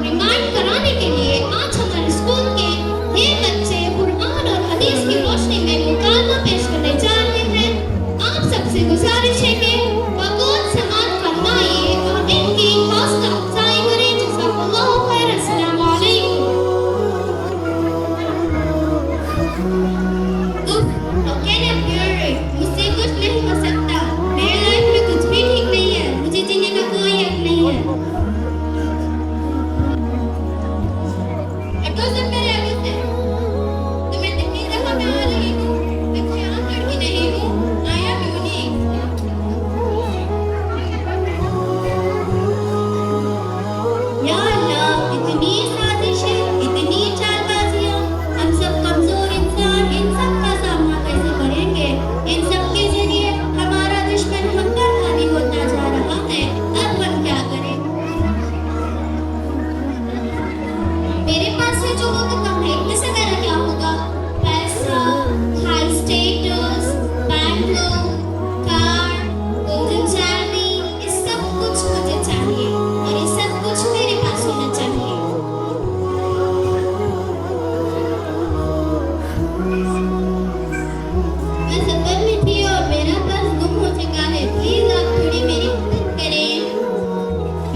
Remind कराने के लिए आज हमारे स्कूल के ये बच्चे कुरान और हदीस की रोशनी में मुकालमा पेश करने जा रहे हैं। आप सबसे गुजारिश है कि वक़ूफ़ समाअत फरमाइए और इनकी हौसला अफजाई करें। जज़ाकल्लाहु खैर। अस्सलामु अलैकुम। How can I bear it? मुझसे कुछ नहीं हो सकता। मेरी लाइफ में कुछ भी ठीक नहीं है। मुझे जीने का कोई हक नहीं है। हटो सब मेरे आगे से। तुम्हें दिख नहीं रहा मैं आ रही हूँ। मैं कोई आम लड़की नहीं हूँ। आया क्यों नहीं? या अल्लाह, इतनी साजिशें, इतनी चालबाजियाँ, हम सब कमजोर इंसान इन सब का सामना कैसे करेंगे? इन सब के जरिए हमारा दुश्मन हम पर हावी होता जा रहा है। अब हम क्या करें? मेरे पास से जो हो तो कम है, इससे मेरा क्या होगा? पैसा, high status, bank loan, car, golden salary, ये सब कुछ मुझे चाहिए और ये सब कुछ मेरे पास होना चाहिए। मैं सफर में थी और मेरा पर्स गुम हो चुका है। प्लीज आप थोड़ी मेरी मदद करें।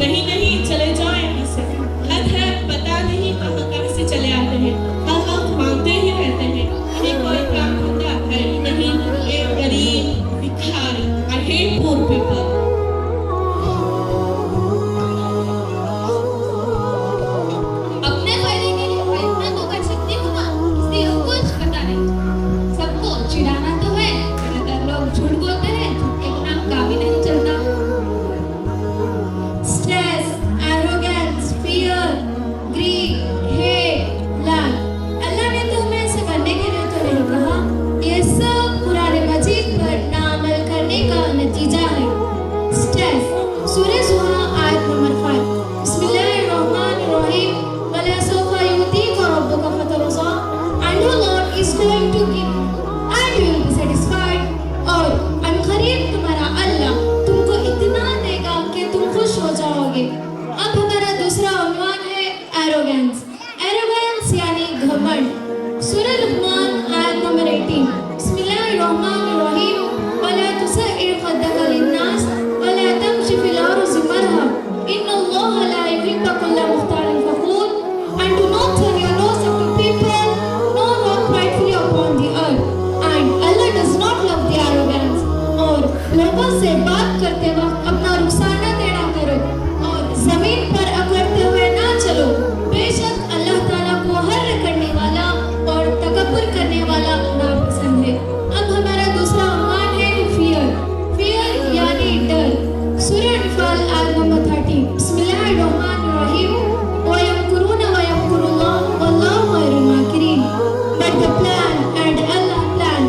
नहीं नहीं, चले जाओ यहाँ से। हद है, पता नहीं कहाँ कहाँ से चले आते हैं। हर वक्त मांगते ही रहते हैं। इन्हें कोई काम धंधा है ही नहीं। ये गरीब भिखारी। I hate poor people. अपने फायदे के लिए मैं इतना तो कर सकती हूँ ना। किसी को कुछ पता नहीं। सबको चिढ़ाना तो है। ज्यादातर लोग झूठ बोलते हैं। झूठ के बिना काम ही नहीं चलता। Stress, arrogance, fear, greed, hate, लाल। अल्लाह ने तुम्हें ऐसे करने के लिए तो नहीं कहा। ये सब कुरान मजीद पर नाअमल करने का नतीजा है। स्ट्रेस, सूरह ज़ुहा आयत नंबर 5। बिस्मिल्लाहिर्रहमानिर्रहीम। वला sofa युतीका रब्बुका फतरज़ा। And your Lord is going to give you and you will be satisfied। और अनक़रीब तुम्हारा अल्लाह तुमको इतना देगा कि तुम खुश हो जाओगे। अब हमारा दूसरा उन्वान है एरोगेंस। एरोगेंस यानी घमंड। सूरह लुक़मान आयत नंबर 18। बिस्मिल्लाहिर्रहमानिर्रहीम। वला तुसइर ख़द्दका लिन्नास वला तमशी फ़िल अर्ज़ि मरहा इन्नल्लाहा ला युहिब्बु कुल्ला मुख़्तालिन फ़ख़ूर। And do not turn your nose up to people, nor walk pridefully upon the earth. And Allah does not love the arrogance। और लोगों से बात करते वक्त अपना रुखसाना टेढ़ा करो और जमीन पर अकड़ते हुए ना चलो। बेशक अल्लाह ताला को हर करने वाला और तकब्बुर करने वाला नापसंद है। अब हमारा दूसरा उन्वान है फियर। फियर यानी डर। सूरह अनफ़ाल आयत नंबर 30। बिस्मिल्लाहिर्रहमानिर्रहीम। वयमकुरून वयमकुरुल्लाह वल्लाहु खैरुल माकिरीन। But the plan and Allah plan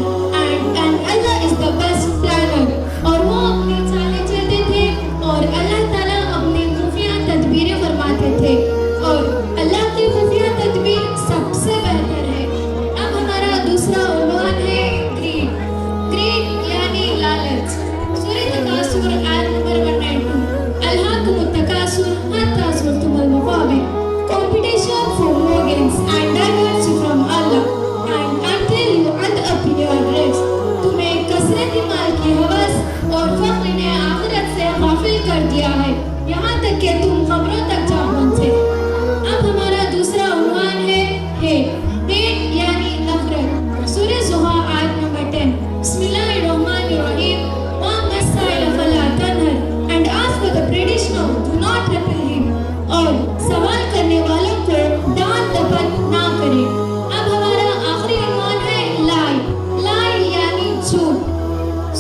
and Allah is the best planner। और वो अपनी चालें चलते थे और अल्लाह ताला अपनी खुफिया तदबीरें फरमाते थे और अल्लाह की खुफिया तदबीर सबसे बेहतर है। अब हमारा दूसरा उन्वान है ग्रीड। ग्रीड यानी लालच। सूरह तकासुर आयत नंबर 192। अल्हाकुमुत तकासुर हत्ता ज़ुरतुमुल मक़ाबिर। Competition for more gains and diverts you from Allah and until you end up in your graves। तुम्हें कसरत माल की हवस और फख्र ने आखिरत से गाफिल कर दिया है, यहाँ तक कि तुम कब्रों तक जा पहुँचे। अब हमारा दूसरा उन्वान है हेट। हेट यानी नफरत। सूरह ज़ुहा आयत नंबर 10। बिस्मिल्लाहिर्रहमानिर्रहीम। वअम्मा अस्साइल फला तनहर and ask for the petitioner, do not repel him। और सवाल करने वालों को डांट डपट ना करें। अब हमारा आखिरी उन्वान है लाई। लाई यानी झूठ।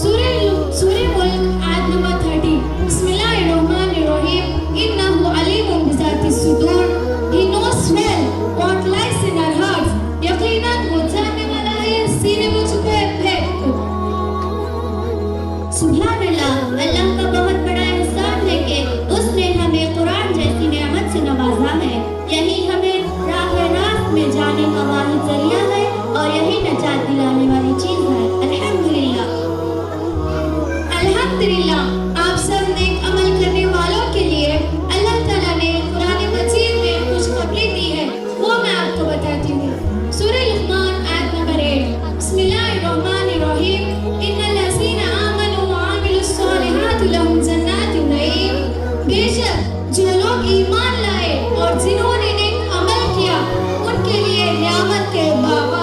सूरह मुल्क आयत नंबर 30। बिस्मिल्लाहिर्रहमानिर्रहीम। इन्नहु अलीमुन बिज़ातिस सुदूर। He knows well what lies in our hearts। यकीनन वो जानने वाला है सीने में छुपे भेद को। सुभान अल्लाह। अल्लाह का बहुत बड़ा एहसान है कि उसने हमें कुरान जैसी नेमत से नवाजा है। यह जो लोग ईमान लाए और जिन्होंने नेक अमल किया उनके लिए नियामत के बाग